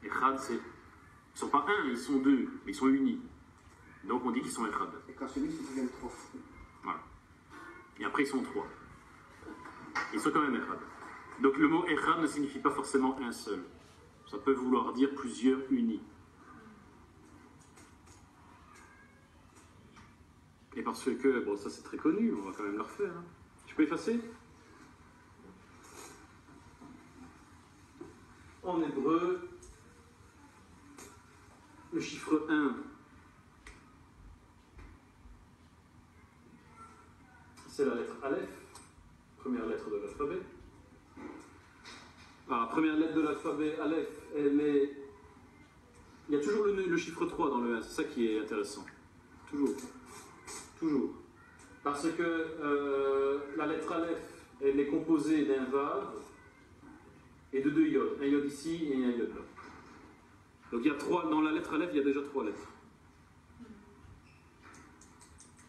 Echad, c'est... Ils ne sont pas un, ils sont deux, mais ils sont unis. Donc on dit qu'ils sont Echad. Et quand celui, ils deviennent trois. Voilà. Et après, ils sont trois. Ils sont quand même Echad. Donc le mot Echad ne signifie pas forcément un seul. Ça peut vouloir dire plusieurs unis. Et parce que, bon, ça c'est très connu, on va quand même le refaire. Hein. Tu peux effacer? En hébreu, le chiffre 1, c'est la lettre Aleph, première lettre de l'alphabet. Alors, la première lettre de l'alphabet, Aleph, elle est... Il y a toujours le chiffre 3 dans le 1, c'est ça qui est intéressant. Toujours. Toujours. Parce que la lettre Aleph, elle est composée d'un Vav et de deux Yod. Un Yod ici et un Yod là. Donc il y a trois, dans la lettre Aleph, il y a déjà trois lettres.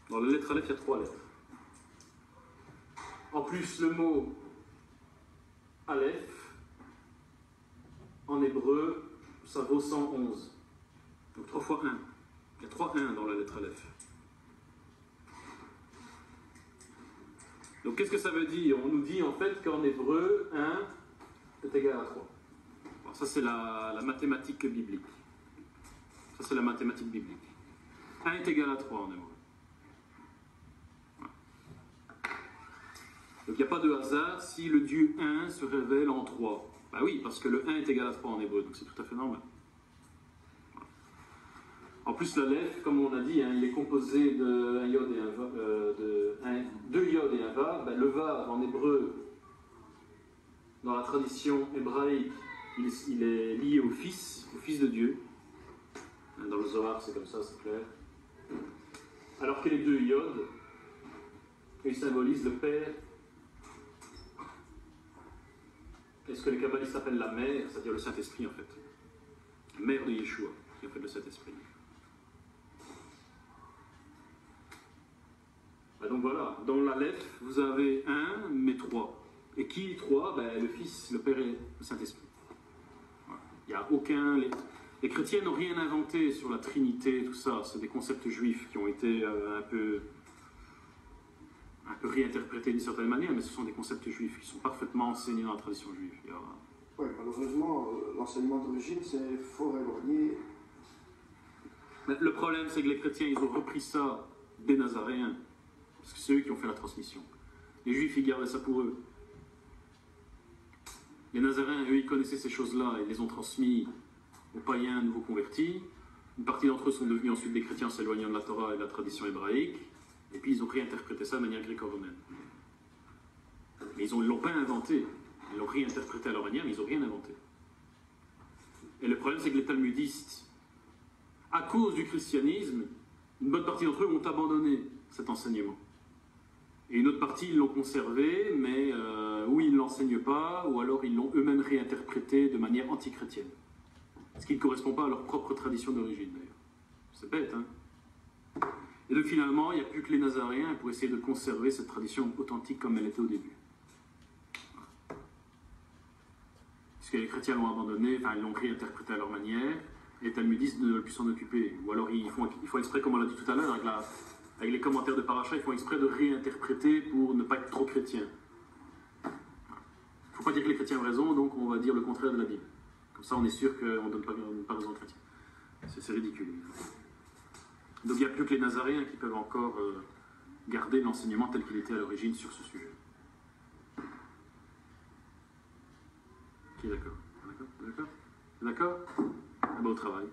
Dans la lettre Aleph, il y a trois lettres. En plus, le mot Aleph, en hébreu, ça vaut 111. Donc 3 fois 1. Il y a 3 1 dans la lettre Aleph. Donc qu'est-ce que ça veut dire? On nous dit en fait qu'en hébreu, 1 est égal à 3. Alors, ça c'est la mathématique biblique. Ça c'est la mathématique biblique. 1 est égal à 3 en hébreu. Voilà. Donc il n'y a pas de hasard si le Dieu 1 se révèle en 3. Bah oui, parce que le 1 est égal à 3 en hébreu, donc c'est tout à fait normal. Voilà. En plus, l'Aleph, comme on a dit, hein, il est composé de un Yod et un Vav, deux Yod et un Vav. Ben, le Vav en hébreu, dans la tradition hébraïque, il est lié au Fils de Dieu. Dans le Zohar, c'est comme ça, c'est clair. Alors que les deux Yod, ils symbolisent le Père. Et ce que les kabbalistes appellent la mère, c'est-à-dire le Saint-Esprit en fait. La mère de Yeshua, qui est en fait le Saint-Esprit. Donc voilà, dans l'Aleph, vous avez un, mais trois. Et qui trois? Ben, le Fils, le Père et le Saint-Esprit. Voilà. Il n'y a aucun... Les chrétiens n'ont rien inventé sur la Trinité, tout ça. C'est des concepts juifs qui ont été un peu réinterprétés d'une certaine manière, mais ce sont des concepts juifs qui sont parfaitement enseignés dans la tradition juive. Oui, malheureusement, l'enseignement d'origine, c'est fort éloigné. Mais le problème, c'est que les chrétiens, ils ont repris ça des Nazaréens, parce que c'est eux qui ont fait la transmission. Les Juifs, ils gardaient ça pour eux. Les Nazaréens, eux, ils connaissaient ces choses-là, ils les ont transmis aux païens nouveaux convertis. Une partie d'entre eux sont devenus ensuite des chrétiens s'éloignant de la Torah et de la tradition hébraïque. Et puis ils ont réinterprété ça de manière gréco-romaine. Mais ils ne l'ont pas inventé. Ils l'ont réinterprété à leur manière, mais ils n'ont rien inventé. Et le problème, c'est que les talmudistes, à cause du christianisme, une bonne partie d'entre eux ont abandonné cet enseignement. Et une autre partie, ils l'ont conservé, mais ou ils ne l'enseignent pas, ou alors ils l'ont eux-mêmes réinterprété de manière anti-chrétienne. Ce qui ne correspond pas à leur propre tradition d'origine, d'ailleurs. C'est bête, hein? Et donc finalement, il n'y a plus que les Nazaréens pour essayer de conserver cette tradition authentique comme elle était au début. Puisque les chrétiens l'ont abandonné, enfin ils l'ont réinterprété à leur manière, et les talmudistes ne veulent plus s'en occuper. Ou alors ils font exprès, comme on l'a dit tout à l'heure, avec les commentaires de Paracha, ils font exprès de réinterpréter pour ne pas être trop chrétiens. Il ne faut pas dire que les chrétiens ont raison, donc on va dire le contraire de la Bible. Comme ça on est sûr qu'on ne donne pas raison aux chrétiens. C'est ridicule. Donc il n'y a plus que les Nazaréens qui peuvent encore garder l'enseignement tel qu'il était à l'origine sur ce sujet. Qui est d'accord? D'accord? D'accord? Bon travail.